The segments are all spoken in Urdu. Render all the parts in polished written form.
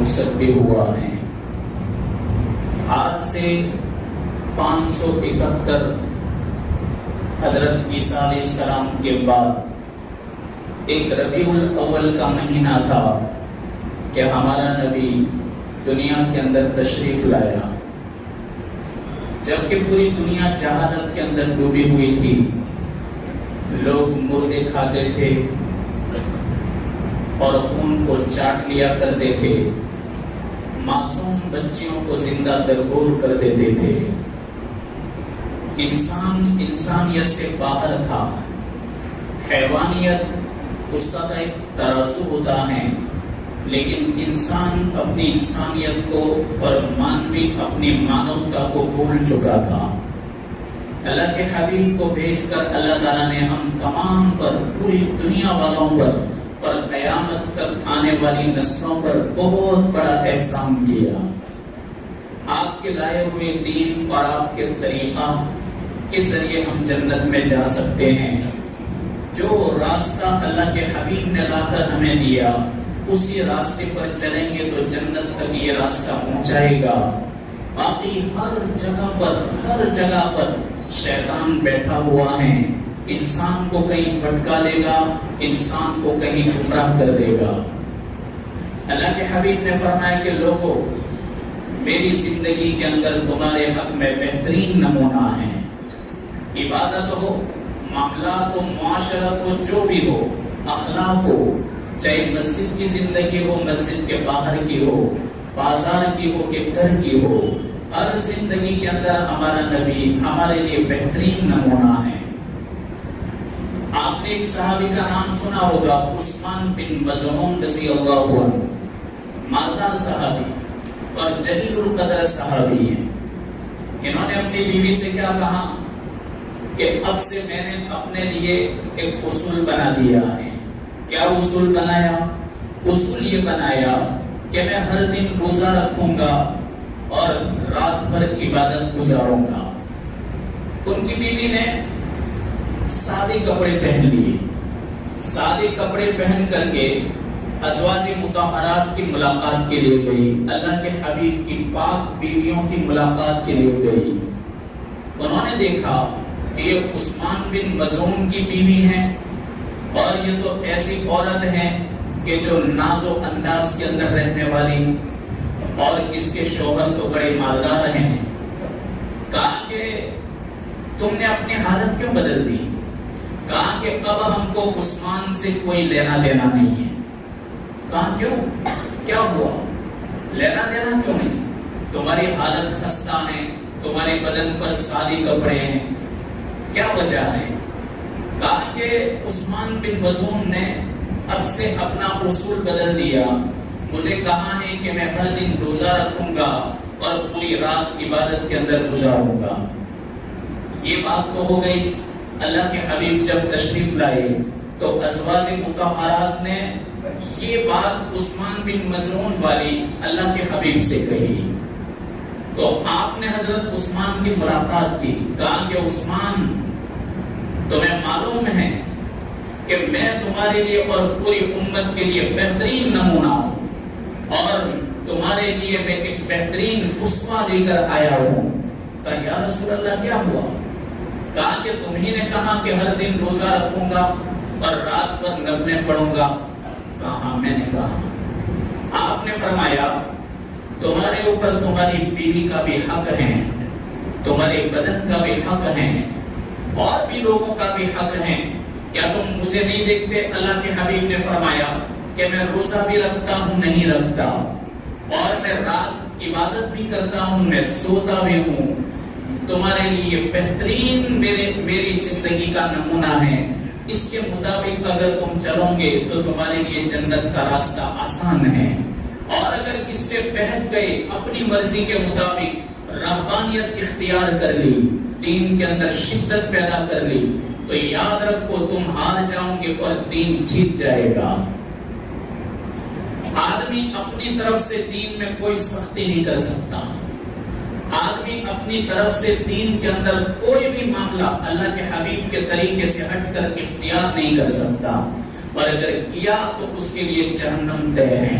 رخصت بھی ہوا ہے۔ آج سے 571 حضرت عیسیٰ علیہ السلام کے بعد ایک ربیع الاول کا مہینہ تھا کہ ہمارا نبی دنیا کے اندر تشریف لایا، جبکہ پوری دنیا جہالت کے اندر ڈوبی ہوئی تھی۔ لوگ مردے کھاتے تھے اور خون کو چاٹ لیا کرتے تھے، معصوم بچیوں کو زندہ درگور کر دیتے تھے۔ انسان انسانیت سے باہر تھا، حیوانیت اس کا ایک ترازو ہوتا ہے، لیکن انسان اپنی انسانیت کو اور مانوی اپنی مانوتا کو بھول چکا تھا۔ اللہ کے حبیب کو بھیج کر اللہ تعالیٰ نے ہم تمام پر، پوری دنیا والوں پر اور قیامت تک آنے والی نسلوں پر بہت بڑا احسان کیا۔ آپ کے لائے ہوئے دین اور آپ کے طریقہ کے ذریعے ہم جنت میں جا سکتے ہیں۔ جو راستہ اللہ کے حبیب نے لا کر ہمیں دیا، اسی راستے پر چلیں گے تو جنت تک یہ راستہ پہنچائے گا۔ باقی ہر جگہ پر شیطان بیٹھا ہوا ہے، انسان کو کہیں بھٹکا دے گا، انسان کو کہیں گمراہ کر دے گا۔ اللہ کے حبیب نے فرمایا کہ لوگوں، میری زندگی کے اندر تمہارے حق میں بہترین نمونہ ہے۔ عبادت ہو، معاملات ہو، معاشرت ہو، جو بھی ہو، اخلاق ہو، چاہے مسجد کی زندگی ہو، مسجد کے باہر کی ہو، بازار کی ہو کہ گھر کی ہو، ہر زندگی کے اندر ہمارا نبی ہمارے لیے بہترین نمونہ ہے۔ آپ نے ایک صحابی کا نام سنا ہوگا، عثمان بن مظعون رضی اللہ عنہ، مالدار صحابی اور جلیل القدر صحابی ہیں۔ انہوں نے اپنی بیوی سے کیا کہا کہ اب سے میں نے اپنے لیے ایک اصول بنا دیا ہے۔ کیا اصول بنایا؟ اصول یہ بنایا کہ میں ہر دن روزہ رکھوں گا اور رات بھر عبادت گزاروں گا۔ ان کی بیوی نے سادے کپڑے پہن لیے، سادے کپڑے پہن کر کے ازواج مطہرات کی ملاقات کے لیے گئی، اللہ کے حبیب کی پاک بیویوں کی ملاقات کے لیے گئی۔ انہوں نے دیکھا کہ یہ عثمان بن مظعون کی بیوی ہیں اور یہ تو ایسی عورت ہے کہ جو ناز و انداز کے اندر رہنے والی، اور اس کے شوہر تو بڑے مالدار ہیں۔ کہا کہ تم نے اپنی حالت کیوں بدل دی؟ کہا کہ اب ہم کو عثمان سے کوئی لینا دینا نہیں ہے۔ کہا کیوں؟ کیا ہوا؟ لینا دینا کیوں نہیں؟ تمہاری حالت خستہ ہے، تمہارے بدن پر سادے کپڑے ہیں، کیا وجہ ہے؟ کہا کہ عثمان بن مظعون نے اب سے اپنا اصول بدل دیا، مجھے کہا ہے کہ میں ہر دن روزہ رکھوں گا اور پوری رات عبادت کے اندر گزاروں گا۔ یہ بات تو ہو گئی۔ اللہ کے حبیب جب تشریف لائے تو ازواج مطہرات نے یہ بات عثمان بن مظعون والی اللہ کے حبیب سے کہی، تو آپ نے حضرت عثمان کی ملاقات کی۔ کہا کہ عثمان، تمہیں معلوم ہے کہ میں تمہارے لیے اور پوری امت کے لیے بہترین نمونہ ہوں، اور تمہارے لیے میں ایک بہترین اسوہ لے کر آیا ہوں۔ کہا یا رسول اللہ کیا ہوا؟ کہا کہ تمہیں نے کہا کہ ہر دن روزہ رکھوں گا اور رات بھر نفلیں پڑھوں گا۔ کہا ہاں میں نے کہا۔ آپ نے فرمایا تمہارے اوپر تمہاری بیوی کا بھی حق ہے، تمہارے بدن کا بھی حق ہے، اور بھی لوگوں کا بھی حق ہے۔ کیا تم مجھے نہیں دیکھتے؟ اللہ کے حبیب نے فرمایا کہ میں روزہ بھی رکھتا ہوں، نہیں رکھتا، اور میں رات عبادت بھی کرتا ہوں، میں سوتا بھی ہوں۔ تمہارے لیے بہترین میری زندگی کا نمونہ ہے، اس کے مطابق اگر تم چلو گے تو تمہارے لیے جنت کا راستہ آسان ہے، اور اگر اس سے بہت گئے، اپنی مرضی کے مطابق رہبانیت اختیار کر لی، دین کے اندر شدت پیدا کر لی، تو یاد رکھو تم ہار جاؤ گے اور دین جیت جائے گا۔ آدمی اپنی طرف سے دین میں کوئی سختی نہیں کر سکتا، آدمی اپنی طرف سے دین کے اندر کوئی بھی معاملہ اللہ کے حبیب کے طریقے سے ہٹ کر اختیار نہیں کر سکتا، اور اگر کیا تو اس کے لیے جہنم طے ہے۔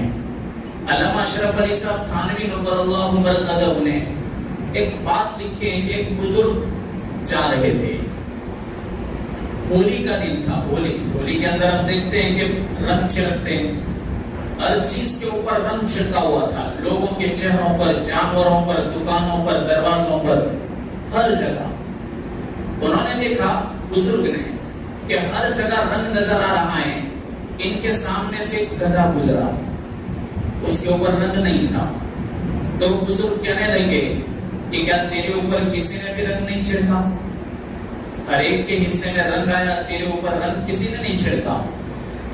علامہ اشرف علی صاحب تھانوی نور اللہ مرقدہ نے ایک بات لکھی ہے کہ ایک بزرگ جا رہے تھے، ہولی کا دن تھا، ہولی کے اندر ہم دیکھتے ہیں کہ رنگ چھڑکتے ہیں، ہر چیز کے اوپر رنگ چھڑکا ہوا تھا، لوگوں کے چہروں پر، جانوروں پر، دکانوں پر، دروازوں پر، ہر جگہ۔ انہوں نے دیکھا بزرگ نے کہ ہر جگہ رنگ نظر آ رہا ہے، ان کے سامنے سے ایک گدھا گزرا، اس کے اوپر رنگ نہیں تھا، تو وہ بزرگ کہنے لگے کہ کیا تیرے اوپر کسی نے بھی رنگ نہیں چھڑکا؟ ہر ایک کے حصے میں رنگ آیا، تیرے اوپر رنگ کسی نے نہیں چھڑکا۔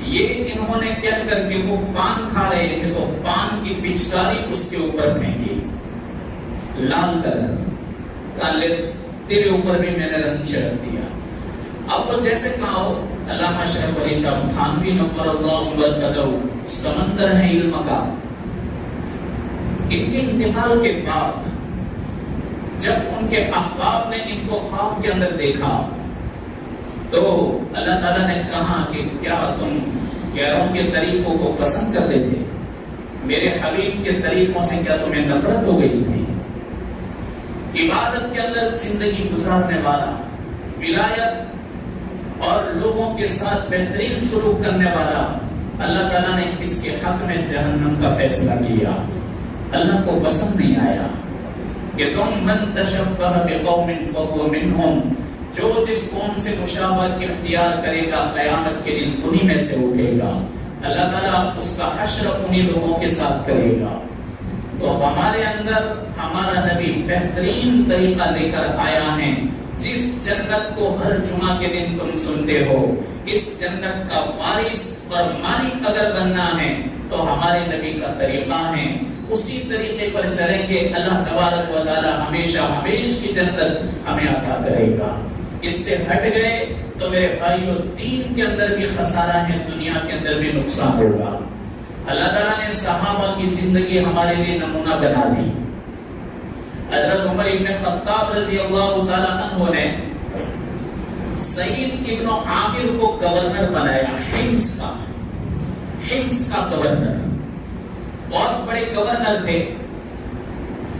یہ انہوں نے کہہ کر کے وہ پان کھا رہے تھے تو پان کی پچکاری اس کے اوپر پھینکی، لال کلر کا، تیرے اوپر بھی میں نے رنگ چھڑک دیا۔ اب وہ جیسے کہا ہو، علامہ اشرف علی صاحب تھانوی نور اللہ مرقدہ سمندر ہے علم کا۔ ان کے انتقال کے بعد جب ان کے احباب نے ان کو خواب کے اندر دیکھا تو اللہ تعالیٰ نے کہا کہ کیا تم غیروں کے طریقوں کو پسند کرتے تھے؟ میرے حبیب کے طریقوں سے کیا تمہیں نفرت ہو گئی تھی؟ عبادت کے اندر زندگی گزارنے والا، ولایت اور لوگوں کے ساتھ بہترین سلوک کرنے والا، اللہ تعالیٰ نے اس کے حق میں جہنم کا فیصلہ کیا۔ اللہ کو پسند نہیں آیا کہ تم من تشبہ بقوم فہو منہم، جو جس قوم سے مشابہت اختیار کرے گا قیامت کے دن انہی میں سے اٹھے گا۔ اللہ تعالیٰ اس کا حشر انہی لوگوں کے ساتھ کرے گا۔ تو ہمارے اندر ہمارا نبی بہترین طریقہ لے کر آیا ہے، جس جنت کو ہر جمعہ کے دن تم سنتے ہو، اس جنت کا وارث اور مالک اگر بننا ہے تو ہمارے نبی کا طریقہ ہے، اسی طریقے پر چلیں گے، اللہ تبارک و تعالی ہمیشہ ہمیش کی جنت ہمیں عطا کرے گا۔ اس سے ہٹ گئے تو میرے بھائیو دین کے اندر بھی خسارہ ہے، دنیا کے اندر بھی نقصان ہوگا۔ اللہ تعالیٰ نے صحابہ کی زندگی ہمارے لیے نمونہ بنا دی۔ حضرت عمر ابن خطاب رضی اللہ تعالیٰ عنہ نے سعید ابن عامر کو گورنر بنایا، حمص کا گورنر، بہت بڑے گورنر تھے۔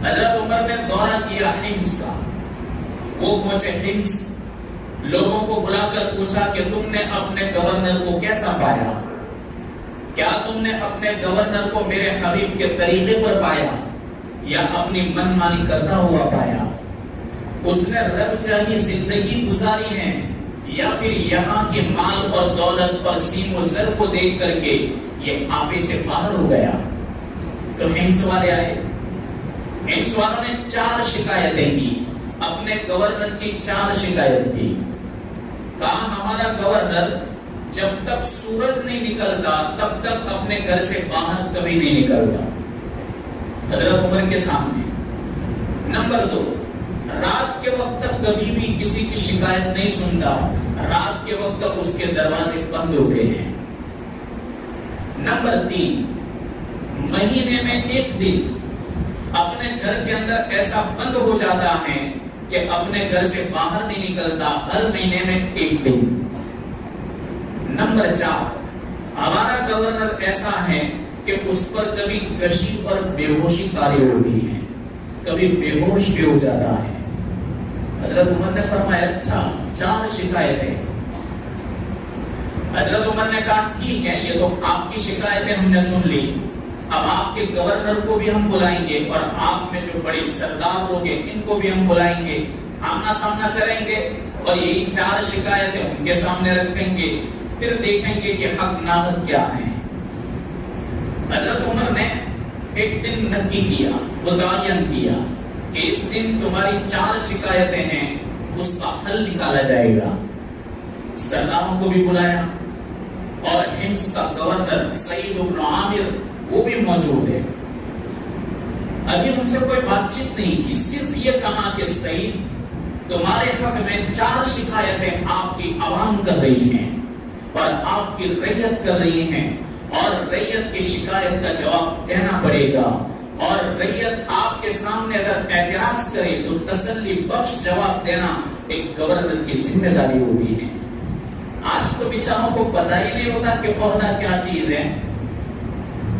حضرت عمر نے دورہ کیا حمص کا، وہ پہنچے حمص، لوگوں کو بلا کر پوچھا کہ تم نے اپنے گورنر کو کیسا پایا؟ کیا تم نے اپنے گورنر کو میرے حبیب کے طریقے پر پایا یا اپنی من مانی کرتا ہوا پایا؟ اس نے رب چاہی زندگی گزاری ہے یا پھر یہاں کے مال اور دولت پر سیم و زر کو دیکھ کر کے یہ آپے سے باہر ہو گیا؟ تو حمص والے آئے، حمص والوں نے 4 شکایتیں کی، اپنے گورنر کی 4 شکایت کی۔ کہا ہمارا گورنر جب تک سورج نہیں نکلتا تب تک اپنے گھر سے باہر کبھی نہیں نکلتا، حضرت عمر کے سامنے۔ نمبر 2، رات کے وقت تک کبھی بھی کسی کی شکایت نہیں سنتا، رات کے وقت تک اس کے دروازے بند ہوتے ہیں۔ نمبر 3، مہینے میں 1 دن اپنے گھر کے اندر ایسا بند ہو جاتا ہے کہ اپنے گھر سے باہر نہیں نکلتا، ہر مہینے میں 1 دن۔ نمبر 4، ہمارا گورنر ایسا ہے کہ اس پر کبھی غشی اور بے ہوشی طاری ہوتی ہے، کبھی بے ہوش بھی ہو جاتا ہے۔ حضرت عمر نے فرمایا اچھا 4 شکایتیں۔ حضرت عمر نے کہا ٹھیک ہے، یہ تو آپ کی شکایتیں ہم نے سن لی، اب آپ کے گورنر کو بھی ہم بلائیں گے اور آپ میں جو بڑے سردار لوگ ہیں ان کو بھی ہم بلائیں گے، آمنا سامنا کریں گے اور یہی 4 شکایتیں ان کے سامنے رکھیں گے، پھر دیکھیں گے کہ حق ناحق کیا ہے۔ حضرت عمر نے ایک دن نکی کیا، متعین کیا کہ اس دن تمہاری 4 شکایتیں ہیں، اس کا حل نکالا جائے گا۔ سرداروں کو بھی بلایا اور حمص کا گورنر سعید بن عامر وہ بھی موجود ہے۔ ابھی ان سے کوئی بات چیت نہیں کی، صرف یہ کہا کہ سعید تمہارے حق میں 4 شکایتیں آپ کی عوام کر رہی ہیں اور آپ کی رعیت کر رہی ہیں، اور رعیت کی شکایت کا جواب دینا پڑے گا، اور رعیت آپ کے سامنے اگر اعتراض کرے تو تسلی بخش جواب دینا ایک گورنر کی ذمہ داری ہوتی ہے۔ آج تو بیچاروں کو پتہ ہی نہیں ہوتا کہ عہدہ کیا چیز ہے،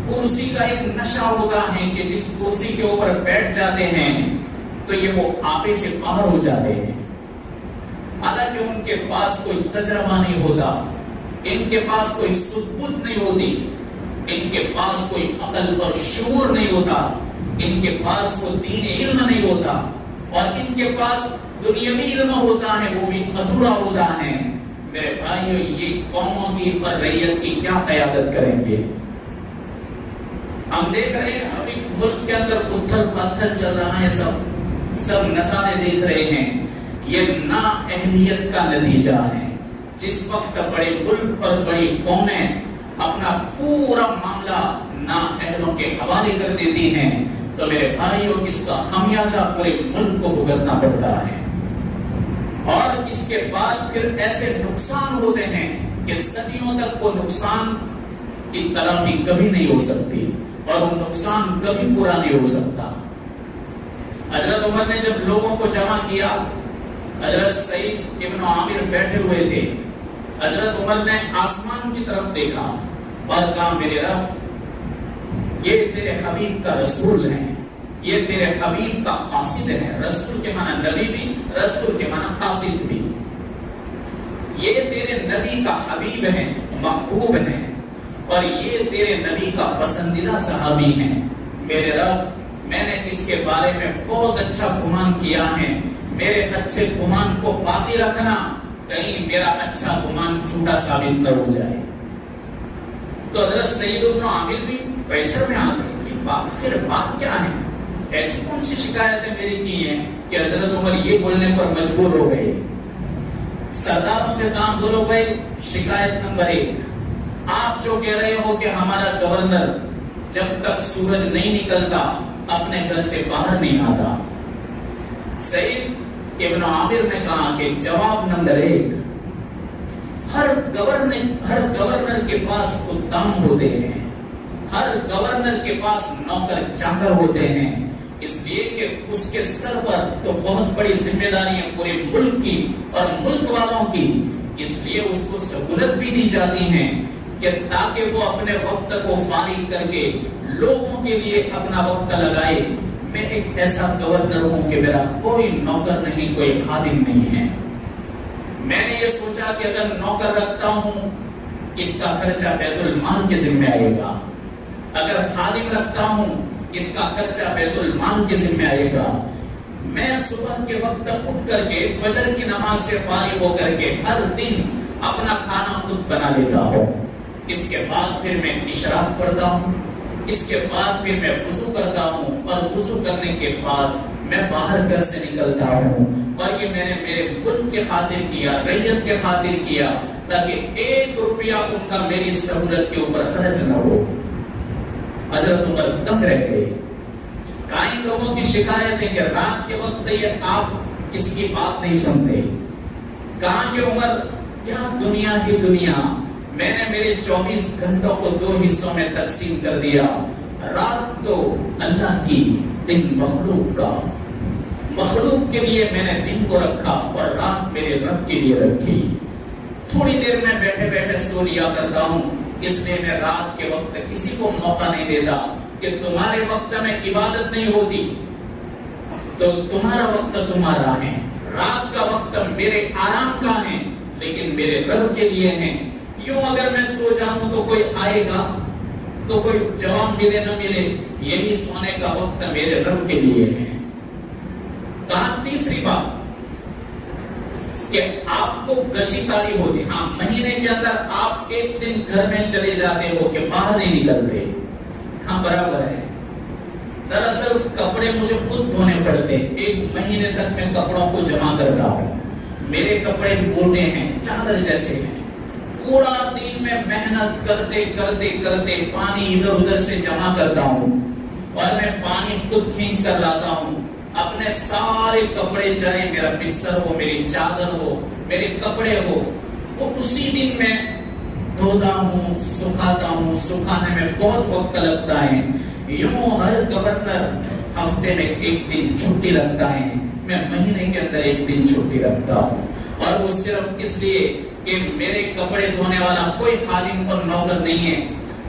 کرسی کا ایک نشہ ہوتا ہے کہ جس کرسی کے اوپر بیٹھ جاتے ہیں تو یہ وہ آپے سے باہر ہو جاتے ہیں. حالانکہ ان کے پاس کوئی تجربہ نہیں ہوتا, ان کے پاس کوئی سدبد نہیں ہوتی, ان کے پاس کوئی عقل اور شعور نہیں ہوتا, ان کے پاس کوئی دین علم نہیں ہوتا, اور ان کے پاس دنیاوی علم ہوتا ہے وہ بھی ادھورا ہوتا ہے. میرے بھائیو, یہ قوموں کی اور رعیت کی کیا قیادت کریں گے؟ ہم دیکھ رہے ہیں ابھی ملک کے اندر اتھل پتھر چل رہا ہے, سب نظارے دیکھ رہے ہیں. یہ نااہلیت کا نتیجہ ہے. جس وقت بڑے ملک اور بڑی قومیں اپنا پورا معاملہ نااہلوں کے حوالے کر دیتی ہیں تو میرے بھائیوں اس کا خمیازہ پورے ملک کو بھگتنا پڑتا ہے. اور اس کے بعد پھر ایسے نقصان ہوتے ہیں کہ صدیوں تک وہ نقصان کی تلافی کبھی نہیں ہو سکتی اور وہ نقصان کبھی پورا نہیں ہو سکتا. حضرت عمر نے جب لوگوں کو جمع کیا, حضرت سعید ابن عامر بیٹھے ہوئے تھے. حضرت عمر نے آسمان کی طرف دیکھا اور کہا, میرے رب, یہ تیرے حبیب کا رسول ہے, یہ تیرے حبیب کا قاصد ہے. رسول کے معنی نبی بھی, رسول کے معنی قاصد بھی. یہ تیرے نبی کا حبیب ہے, محبوب ہے, اور یہ تیرے نبی کا پسندیدہ صحابی ہیں. میرے رب, میں نے اس کے بارے میں بہت اچھا گمان کیا ہے, میرے اچھے گمان کو باقی رکھنا, کہیں میرا اچھا گمان جھوٹا ثابت نہ ہو جائے. تو حضرت سعید ابن عامر بھی پریشر میں آ گئے کہ آخر بات کیا ہے, ایسی کون سی شکایتیں میری کی ہیں کہ حضرت عمر یہ بولنے پر مجبور ہو گئے. سرداروں سے کام دور ہو گئے. شکایت نمبر 1, آپ جو کہہ رہے ہو کہ ہمارا گورنر جب تک سورج نہیں نکلتا اپنے گھر سے باہر نہیں آتا. سعید ابن عامر نے کہا کہ جواب نمبر 1, ہر گورنر کے پاس خدام ہوتے ہیں, ہر گورنر کے پاس نوکر چاکر ہوتے ہیں, اس لیے کہ اس کے سر پر تو بہت بڑی ذمہ داری ہے پورے ملک کی اور ملک والوں کی. اس لیے اس کو سہولت بھی دی جاتی ہیں کہ تاکہ وہ اپنے وقت کو فارغ کر کے لوگوں کے لیے اپنا وقت لگائے. میں ایک ایسا گورنر ہوں کہ میرا کوئی نوکر نہیں, کوئی خادم نہیں ہے. میں نے یہ سوچا کہ اگر نوکر رکھتا ہوں اس کا خرچہ بیت المال کے ذمہ آئے گا, اگر خادم رکھتا ہوں اس کا خرچہ بیت المال کے ذمہ آئے گا. میں صبح کے وقت اٹھ کر کے فجر کی نماز سے فارغ ہو کر کے ہر دن اپنا کھانا خود بنا لیتا ہوں. اس کے بعد پھر میں اشراق پڑھتا ہوں, اس کے بعد پھر میں وضو کرتا ہوں, اور وضو کرنے کے بعد میں باہر گھر سے نکلتا ہوں. اور یہ میں نے میرے ملک کے خاطر کیا, رعیت کے خاطر کیا, تاکہ 1 روپیہ ان کا میری سہولت کے اوپر خرچ نہ ہو. حضرت عمر دنگ رہ گئے. کئی لوگوں کی شکایت ہے کہ رات کے وقت یہ آپ کسی کی بات نہیں سنتے. کہا کہ عمر, کیا دنیا ہی دنیا, میں نے میرے 24 گھنٹوں کو 2 حصوں میں تقسیم کر دیا. رات تو اللہ کی, دن مخلوق کا. مخلوق کے لیے میں نے دن کو رکھا اور رات میرے رب کے لیے رکھی. تھوڑی دیر میں بیٹھے بیٹھے سو لیا کرتا ہوں, اس لیے میں رات کے وقت کسی کو موقع نہیں دیتا کہ تمہارے وقت میں عبادت نہیں ہوتی تو تمہارا وقت تمہارا ہے, رات کا وقت میرے آرام کا ہے لیکن میرے رب کے لیے ہے. یوں اگر میں سو جاؤں تو کوئی آئے گا تو کوئی جواب ملے نہ ملے, یہی سونے کا وقت میرے رب کے لیے ہے. کہا تیسری بات کہ آپ کو کشی کاری ہوتی, ہاں مہینے کے اندر آپ 1 دن گھر میں چلے جاتے ہو کہ باہر نہیں نکلتے, ہاں برابر ہے. دراصل کپڑے مجھے خود دھونے پڑتے, 1 مہینے تک میں کپڑوں کو جمع کرتا ہوں. میرے کپڑے موٹے ہیں, چادر جیسے ہیں. پورا دن میں محنت کرتے کرتے کرتے پانی ادھر ادھر سے جمع کرتا ہوں, اور میں پانی خود کھینچ کر لاتا ہوں. اپنے سارے کپڑے چرے, میرا بستر ہو, میری چادر ہو, میرے کپڑے ہو, وہ اسی دن میں دھوتا ہوں, سکھاتا ہوں. سکھانے میں بہت وقت لگتا ہے. یوں ہر گورنر ہفتے میں 1 دن چھٹی رکھتا ہے, میں مہینے کے اندر 1 دن چھٹی رکھتا ہوں. اور وہ صرف اس لیے کہ میرے کپڑے دھونے والا کوئی خادم اور نوکر نہیں ہے.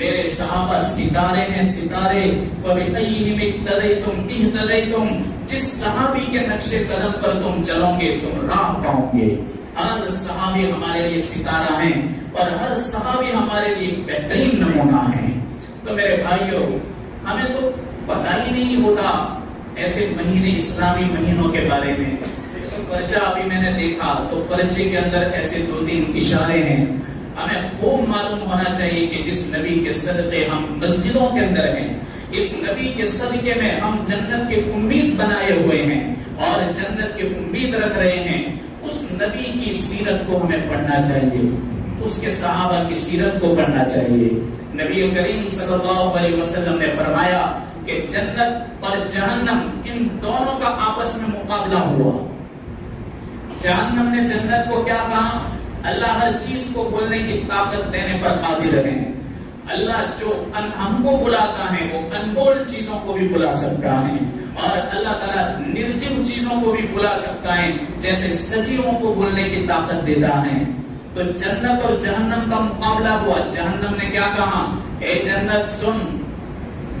میرے صحابہ ستارے ہیں، ستارے. فَبِأَيِّهِمْ اقْتَدَيْتُمْ اهْتَدَيْتُمْ، جس صحابی کے نقش قدم پر تم چلو گے تم راہ پاؤ گے. ہر صحابی ہمارے لیے ستارہ ہیں اور ہر صحابی ہمارے لیے بہترین نمونہ ہیں. تو میرے بھائیوں، ہمیں تو پتہ ہی نہیں ہوتا ایسے مہینے، اسلامی مہینوں کے بارے میں. پرچہ ابھی میں نے دیکھا تو پرچے کے اندر ایسے 2-3 اشارے ہیں. ہمیں خوب معلوم ہونا چاہیے کہ جس نبی کے صدقے ہم مسجدوں کے اندر ہیں، اس نبی کے صدقے میں ہم جنت کے امید بنائے ہوئے ہیں اور جنت کے امید رکھ رہے ہیں. اس نبی کی سیرت کو ہمیں پڑھنا چاہیے، اس کے صحابہ کی سیرت کو پڑھنا چاہیے. نبی کریم صلی اللہ علیہ وسلم نے فرمایا کہ جنت اور جہنم ان دونوں کا آپس میں مقابلہ ہوا. جہنم نے جنت کو کیا کہا؟ اللہ ہر چیز کو بولنے کی طاقت دینے پر قادر ہے. اللہ جو ہم کو بلاتا ہے وہ انمول چیزوں کو بھی بلا سکتا ہے، اور اللہ تعالیٰ نرجم چیزوں کو بھی بلا سکتا ہے، جیسے سجیوں کو بولنے کی طاقت دیتا ہے. تو جنت اور جہنم کا مقابلہ ہوا. جہنم نے کیا کہا؟ اے جنت سن،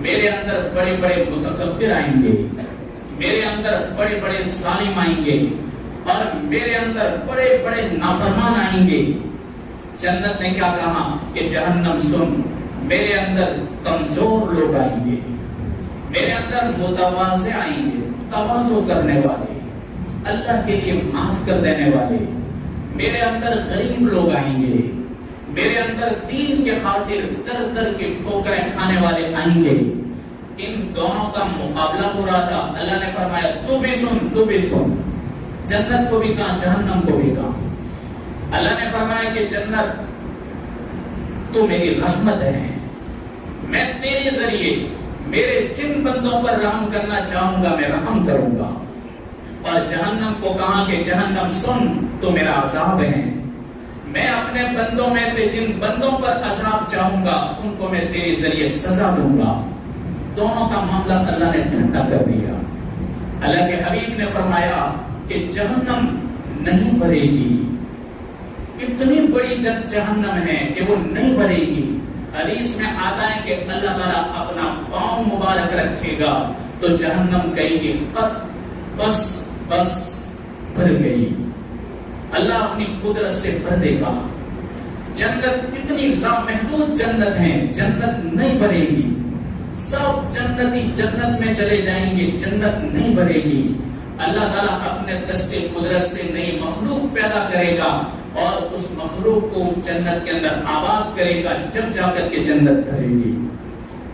میرے اندر بڑے بڑے متکبر آئیں گے، میرے اندر بڑے بڑے ظالم آئیں گے، اور میرے اندر بڑے بڑے نافرمان آئیں گے. جنت نے کیا کہا کہ جہنم سن، میرے اندر کمزور لوگ آئیں گے، میرے اندر متواضع آئیں گے، تواضع کرنے والے، اللہ کے لیے معاف کر دینے والے. میرے اندر غریب لوگ آئیں گے، میرے اندر دین کے خاطر در در کے ٹھوکریں کھانے والے آئیں گے. ان دونوں کا مقابلہ ہو رہا تھا. اللہ نے فرمایا تو بھی سن، تو بھی سن. جنت کو بھی کہا، جہنم کو بھی کہا. اللہ نے فرمایا کہ جنت تو میری رحمت ہے، میں تیرے ذریعے میرے جن بندوں پر رحم کرنا چاہوں گا میں رحم کروں گا. اور جہنم کو کہا کہ جہنم سن، تو میرا عذاب ہے، میں اپنے بندوں میں سے جن بندوں پر عذاب چاہوں گا ان کو میں تیرے ذریعے سزا دوں گا. دونوں کا معاملہ اللہ نے ٹھنڈا کر دیا. اللہ کے حبیب نے فرمایا کہ جہنم نہیں بھرے گی، اتنی بڑی جہنم ہے کہ وہ نہیں بھرے گی. حدیث میں آتا ہے کہ اللہ تعالیٰ اپنا پاؤں مبارک رکھے گا تو جہنم کہے گی بس بس بھر گئی. اللہ اپنی قدرت سے بھر دے گا. جنت اتنی لامحدود جنت ہے، جنت نہیں بھرے گی. سب جنتی جنت میں چلے جائیں گے، جنت نہیں بھرے گی. اللہ تعالیٰ اپنے دست قدرت سے نئی مخلوق پیدا کرے گا اور اس مخلوق کو جنت کے اندر آباد کرے گا، جب جا کر کے جنت بھرے گی.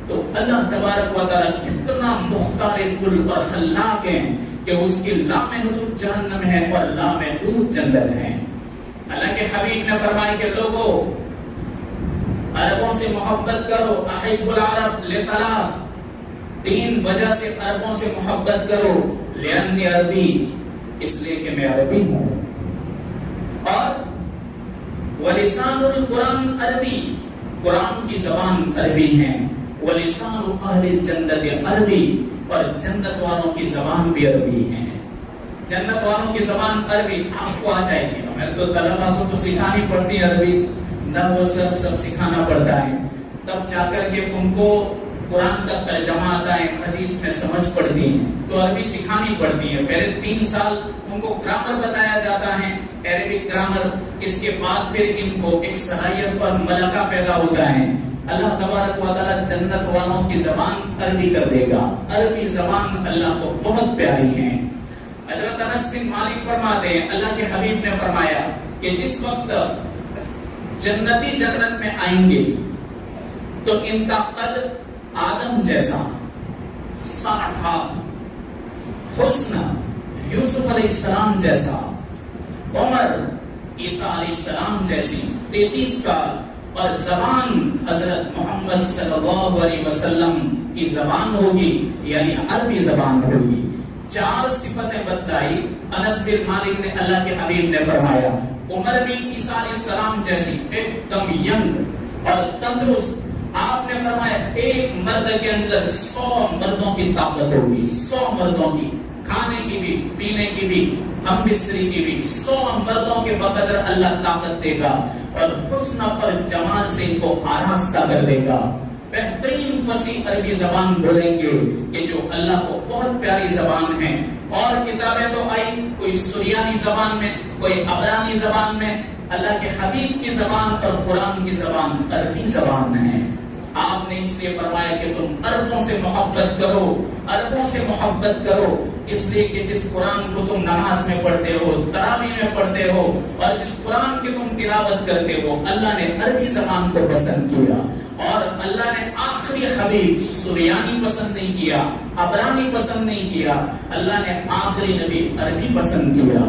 تو اللہ تبارک و تعالیٰ کتنا مختار کل اور خلاق ہے کہ اس کی لامحدود جہنم ہے اور لامحدود جنت ہے. اللہ کے حبیب نے فرمایا کہ لوگوں عربوں سے محبت کرو، احب العرب لثلاث، 3 وجہ سے عربوں سے محبت کرو. لأنی عربی، اس لیے کہ میں عربی ہوں، اور ولسان القرآن عربی، قرآن کی زبان عربی ہے. ولسان اہل الجنت عربی، اور جنت والوں کی زبان بھی عربی ہے. جنت والوں کی زبان عربی آپ کو آ جائے گی. میں تو طلبہ کو تو سکھانی پڑتی ہے عربی، نہ وہ سب سکھانا پڑتا ہے، تب جا کر کے ان کو قرآن کا ترجمہ آتا ہے، حدیث میں سمجھ پڑتی ہے. تو عربی سکھانی پڑتی ہے. پہلے 3 سال ان کو گرامر بتایا جاتا ہے، عربک گرامر. اس کے بعد پھر ان کو ایک صلاحیت پر ملکہ پیدا ہوتا ہے. اللہ تبارک و تعالیٰ جنت والوں کی زبان عربی کر دے گا. عربی زبان اللہ کو بہت پیاری ہے. حضرت انس بن مالک فرماتے ہیں اللہ کے حبیب نے فرمایا کہ جس وقت جنتی جنت میں آئیں گے تو ان کا قد آدم جیسا، 60 ہاتھ، حسن یوسف علیہ السلام جیسا، عمر عیسیٰ علیہ السلام جیسی 33 سال، اور زبان حضرت محمد صلی اللہ علیہ وسلم کی زبان ہوگی، یعنی عربی زبان ہوگی. 4 صفتیں بتلائی. انس بن مالک نے اللہ کے حبیب نے فرمایا عمر بھی عیسیٰ علیہ السلام جیسی ایک دم ینگ اور تندرست. آپ نے فرمایا ایک مرد کے اندر 100 مردوں کی طاقت ہوگی، 100 مردوں کی، کھانے کی بھی، پینے کی بھی، ہم بستری کی بھی، 100 مردوں کے بقدر اللہ طاقت دے گا. اور حسن پر جمال سے ان کو آراستہ کر دے گا. بہترین فصیح عربی زبان بولیں گے کہ جو اللہ کو بہت پیاری زبان ہے. اور کتابیں تو آئی کوئی سریانی زبان میں, کوئی عبرانی زبان میں. اللہ کے حبیب کی زبان اور قرآن کی زبان عربی زبان ہے. آپ نے اس لیے فرمایا کہ تم عربوں سے محبت کرو, عربوں سے محبت کرو, اس لیے کہ جس قرآن کو تم نماز میں پڑھتے ہو, تراویح میں پڑھتے ہو, اور جس قرآن کی تم تلاوت کرتے ہو, اللہ نے عربی زبان کو پسند کیا. اور اللہ نے آخری حبیب سریانی پسند نہیں کیا, عبرانی پسند نہیں کیا, اللہ نے آخری نبی عربی پسند کیا.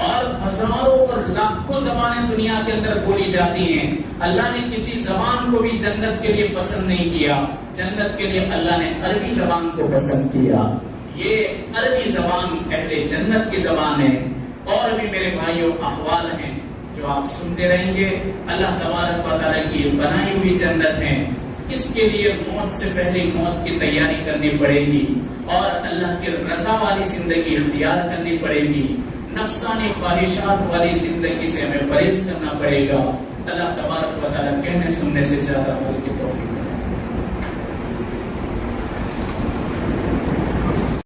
اور ہزاروں اور لاکھوں زبانیں دنیا کے اندر بولی جاتی ہیں, اللہ نے کسی زبان کو بھی جنت کے لیے پسند نہیں کیا. جنت کے لیے اللہ نے عربی زبان کو پسند کیا. یہ عربی زبان اہل جنت کی زبان ہے. اور بھی میرے بھائیوں احوال ہیں جو آپ سنتے رہیں گے. اللہ تبارک و تعالیٰ کی بنائی ہوئی جنت ہے, اس کے لیے موت سے پہلے موت کی تیاری کرنی پڑے گی, اور اللہ کی رضا والی زندگی اختیار کرنی پڑے گی. نفسانی خواہشات والی زندگی سے ہمیں پرہیز کرنا پڑے گا. اللہ تبارک و تعالیٰ کہنے سننے سے زیادہ عمل کی توفیق